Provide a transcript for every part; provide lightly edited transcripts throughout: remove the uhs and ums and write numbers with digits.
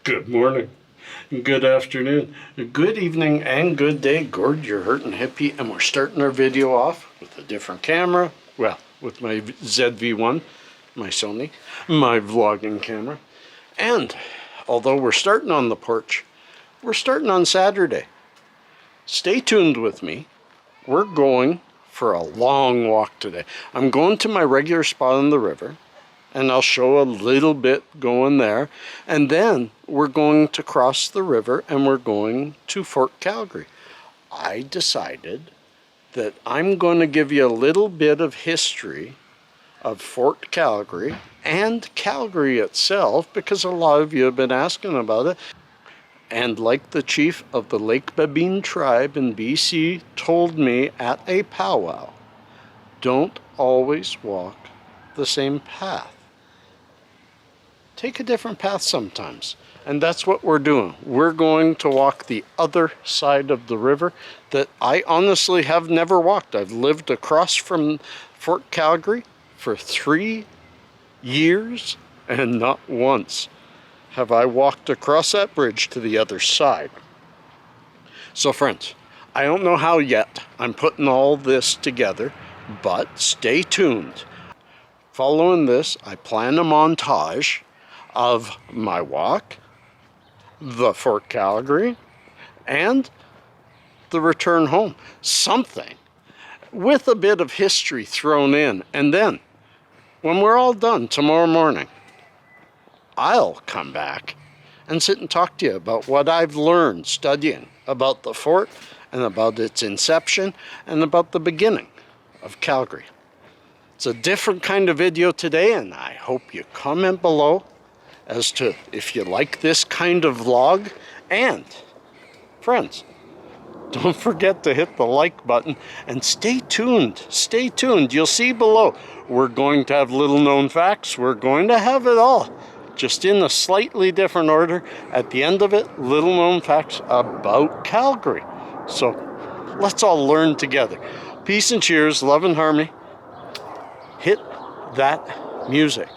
Good morning, good afternoon, good evening, and good day. Gord, you're hurting hippie, and we're starting our video off with a different camera. Well, with my ZV-1, my Sony, my vlogging camera. And although we're starting on the porch, we're starting on Saturday. Stay tuned with me. We're going for a long walk today. I'm going to my regular spot on the river, and I'll show a little bit going there. And then we're going to cross the river and we're going to Fort Calgary. I decided that I'm going to give you a little bit of history of Fort Calgary and Calgary itself, because a lot of you have been asking about it. And like the chief of the Lake Babine tribe in BC told me at a powwow, don't always walk the same path. Take a different path sometimes. And that's what we're doing. We're going to walk the other side of the river that I honestly have never walked. I've lived across from Fort Calgary for 3 years, and not once have I walked across that bridge to the other side. So friends, I don't know how yet I'm putting all this together, but stay tuned. Following this, I plan a montage of my walk, the Fort Calgary, and the return home. Something with a bit of history thrown in. And then, when we're all done tomorrow morning, I'll come back and sit and talk to you about what I've learned studying about the fort and about its inception and about the beginning of Calgary. It's a different kind of video today, and I hope you comment below as to if you like this kind of vlog. And friends, don't forget to hit the like button and stay tuned. Stay tuned. You'll see below. We're going to have little known facts. We're going to have it all, just in a slightly different order. At the end of it, little known facts about Calgary. So let's all learn together. Peace and cheers, love and harmony. Hit that music.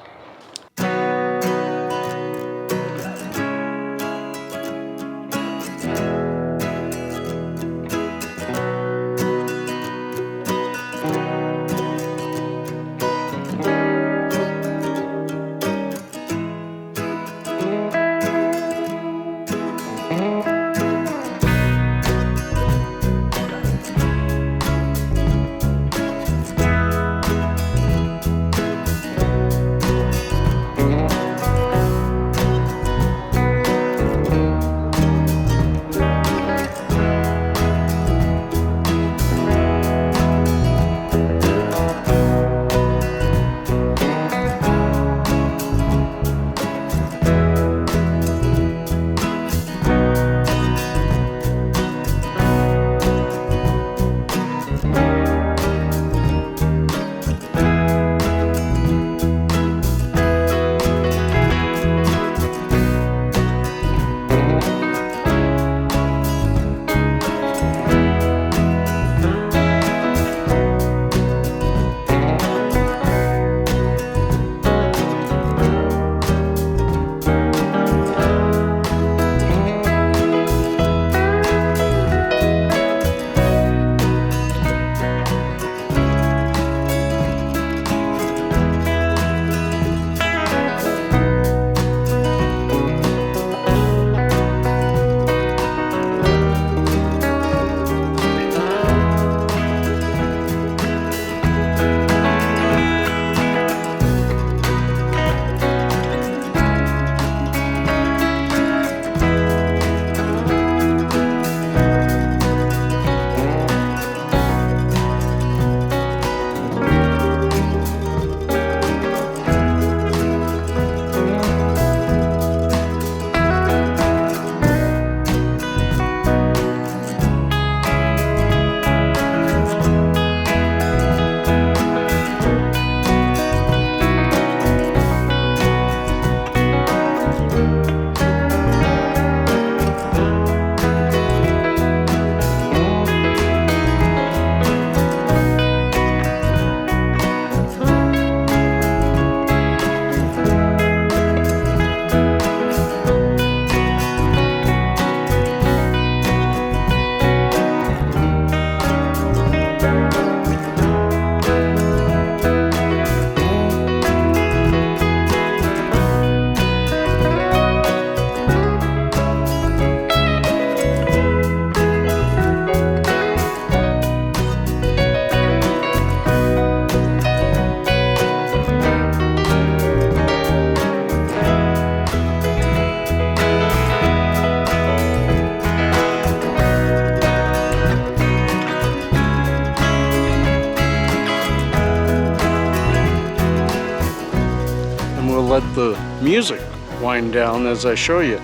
let the music wind down as I show you.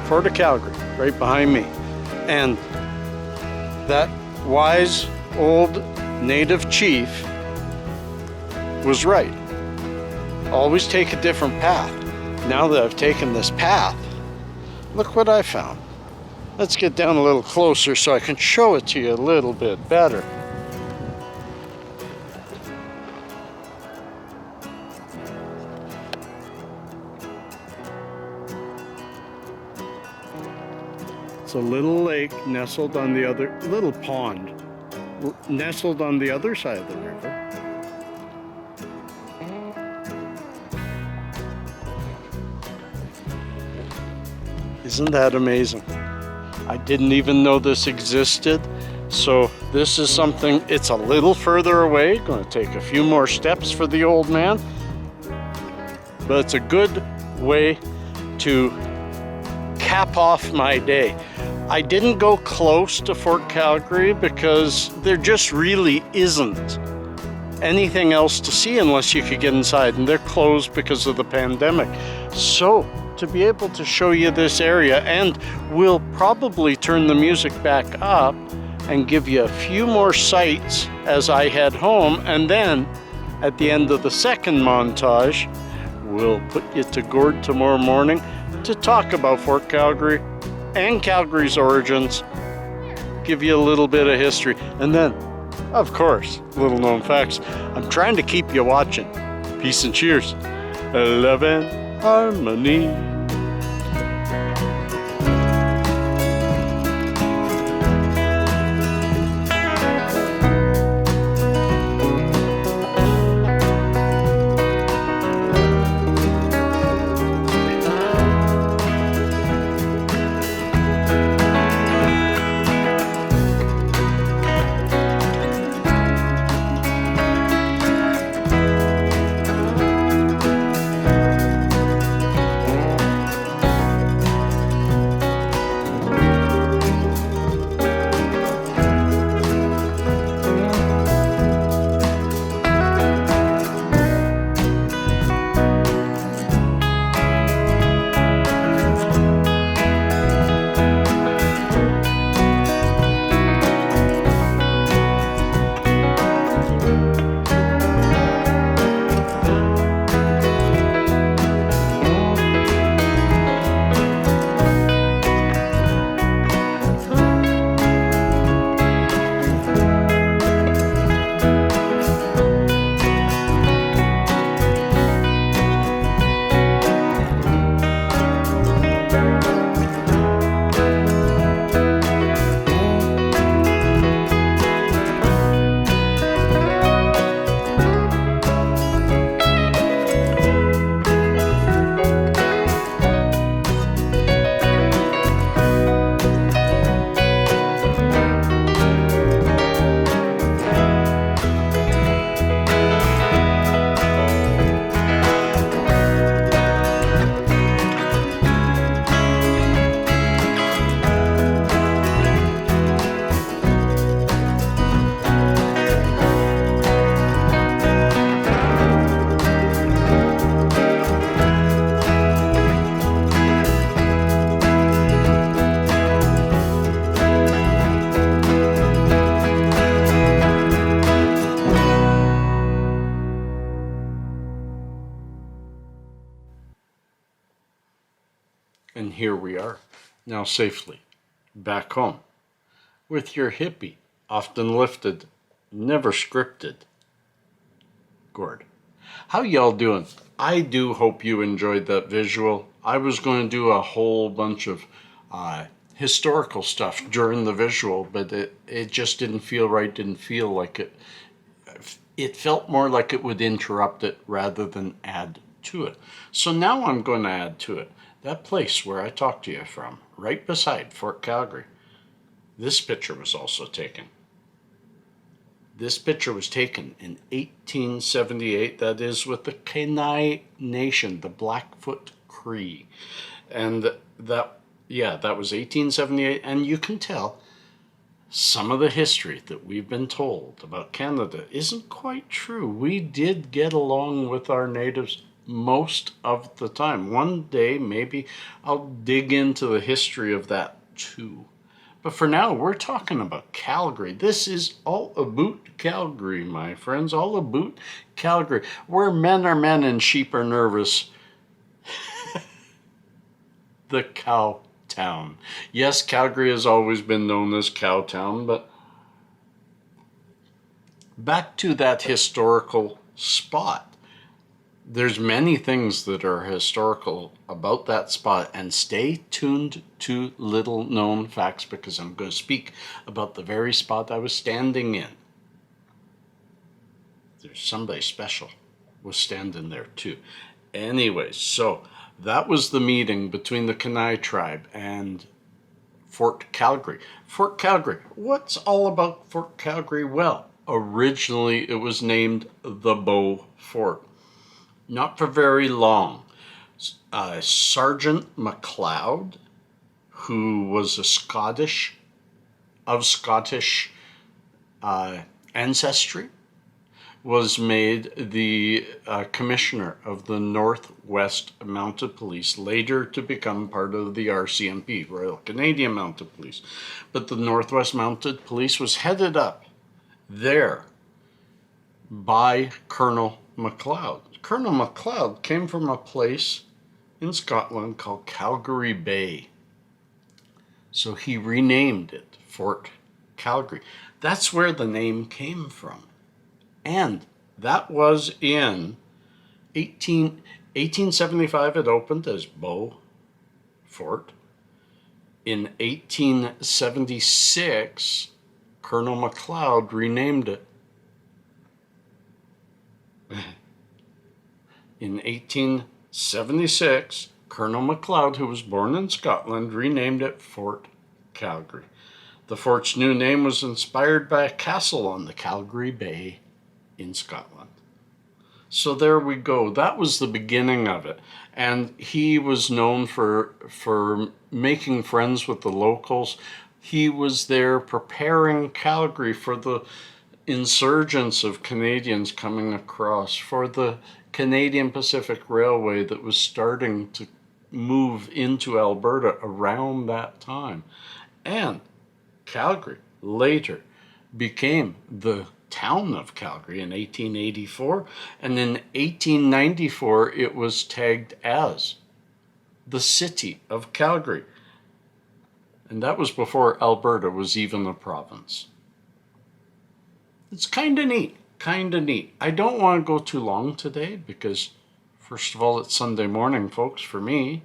Fort of Calgary, right behind me. And that wise old native chief was right. Always take a different path. Now that I've taken this path, look what I found. Let's get down a little closer so I can show it to you a little bit better. It's a little lake nestled on the other, little pond, nestled on the other side of the river. Isn't that amazing? I didn't even know this existed. So this is something, it's a little further away, going to take a few more steps for the old man. But it's a good way to cap off my day. I didn't go close to Fort Calgary because there just really isn't anything else to see unless you could get inside, and they're closed because of the pandemic. So to be able to show you this area, and we'll probably turn the music back up and give you a few more sights as I head home, and then at the end of the second montage we'll put you to Gord tomorrow morning to talk about Fort Calgary and Calgary's origins, give you a little bit of history, and then, of course, little known facts. I'm trying to keep you watching. Peace and cheers. Love and harmony. And here we are, now safely, back home, with your hippie, often lifted, never scripted, Gord. How y'all doing? I do hope you enjoyed that visual. I was going to do a whole bunch of historical stuff during the visual, but it just didn't feel right, didn't feel like it. It felt more like it would interrupt it rather than add to it. So now I'm going to add to it. That place where I talked to you from, right beside Fort Calgary, this picture was also taken. This picture was taken in 1878, that is with the Kainai Nation, the Blackfoot Cree. And that was 1878, and you can tell some of the history that we've been told about Canada isn't quite true. We did get along with our natives most of the time. One day, maybe I'll dig into the history of that too. But for now, we're talking about Calgary. This is all about Calgary, my friends. All about Calgary, where men are men and sheep are nervous. The cow town. Yes, Calgary has always been known as Cow Town, but back to that historical spot. There's many things that are historical about that spot, and stay tuned to little known facts, because I'm going to speak about the very spot I was standing in. There's somebody special was standing there too. Anyways, so that was the meeting between the Kainai tribe and Fort Calgary. Fort Calgary. What's all about Fort Calgary? Well, originally it was named the Bow Fort. Not for very long. Sergeant MacLeod, who was of Scottish ancestry, was made the commissioner of the Northwest Mounted Police, later to become part of the RCMP, Royal Canadian Mounted Police. But the Northwest Mounted Police was headed up there by Colonel MacLeod. Colonel MacLeod came from a place in Scotland called Calgary Bay. So he renamed it Fort Calgary. That's where the name came from. And that was in 1875 it opened as Bow Fort. In 1876, Colonel MacLeod renamed it. In 1876, Colonel MacLeod, who was born in Scotland, renamed it Fort Calgary. The fort's new name was inspired by a castle on the Calgary Bay in Scotland. So there we go. That was the beginning of it. And he was known for making friends with the locals. He was there preparing Calgary for the insurgence of Canadians coming across, for the Canadian Pacific Railway that was starting to move into Alberta around that time. And Calgary later became the town of Calgary in 1884, and in 1894 it was tagged as the city of Calgary. And that was before Alberta was even a province. It's kind of neat. I don't want to go too long today because, first of all, it's Sunday morning, folks, for me.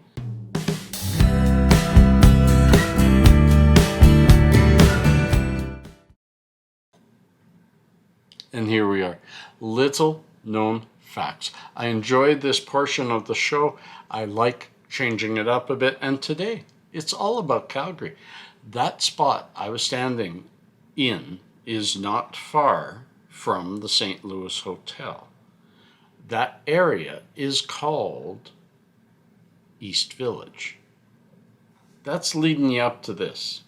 And here we are. Little known facts. I enjoyed this portion of the show. I like changing it up a bit. And today, it's all about Calgary. That spot I was standing in is not far from the St. Louis Hotel. That area is called East Village. That's leading you up to this.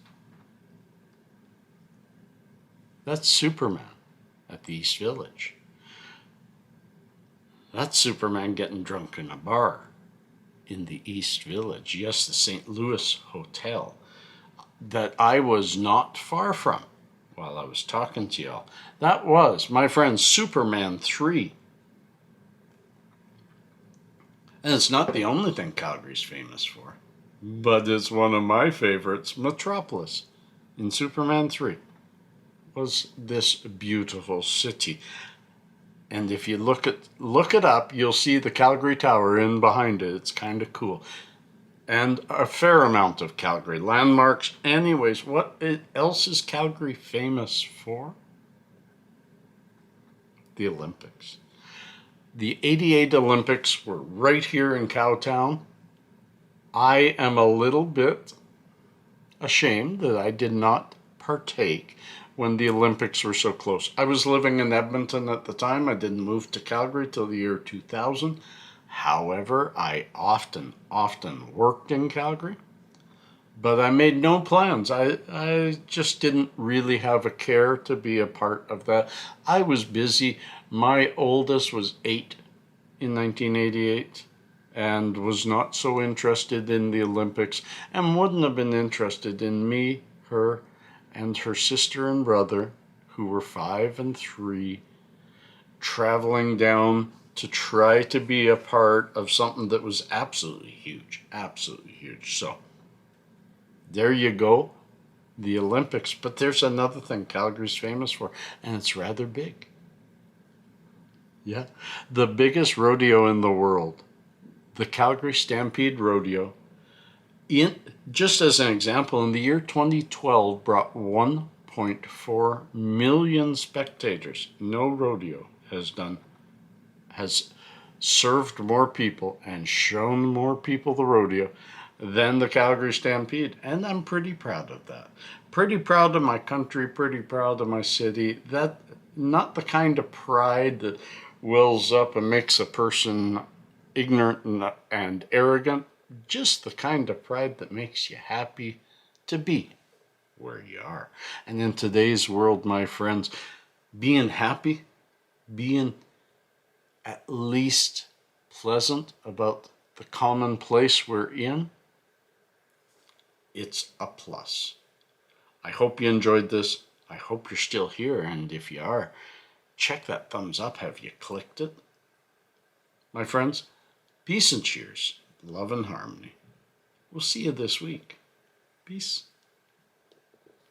That's Superman at the East Village. That's Superman getting drunk in a bar in the East Village. Yes, the St. Louis Hotel that I was not far from while I was talking to y'all. That was, my friend, Superman 3. And it's not the only thing Calgary's famous for, but it's one of my favorites. Metropolis in Superman 3 was this beautiful city. And if you look it up, you'll see the Calgary Tower in behind it. It's kind of cool. And a fair amount of Calgary landmarks. Anyways, what else is Calgary famous for? The Olympics. The '88 Olympics were right here in Cowtown. I am a little bit ashamed that I did not partake when the Olympics were so close. I was living in Edmonton at the time. I didn't move to Calgary till the year 2000. However, I often worked in Calgary, but I made no plans. I just didn't really have a care to be a part of that. I was busy. My oldest was 8 in 1988 and was not so interested in the Olympics and wouldn't have been interested in me, her, and her sister and brother, who were 5 and 3, traveling down to try to be a part of something that was absolutely huge, absolutely huge. So there you go, the Olympics. But there's another thing Calgary's famous for, and it's rather big. Yeah, the biggest rodeo in the world, the Calgary Stampede Rodeo, just as an example, in the year 2012 brought 1.4 million spectators. No rodeo has served more people and shown more people the rodeo than the Calgary Stampede. And I'm pretty proud of that. Pretty proud of my country, pretty proud of my city. That, not the kind of pride that wells up and makes a person ignorant and arrogant, just the kind of pride that makes you happy to be where you are. And in today's world, my friends, being happy, being at least pleasant about the commonplace we're in, it's a plus. I hope you enjoyed this. I hope you're still here, and if you are, check that thumbs up. Have you clicked it? My friends, peace and cheers, love and harmony. We'll see you this week. Peace.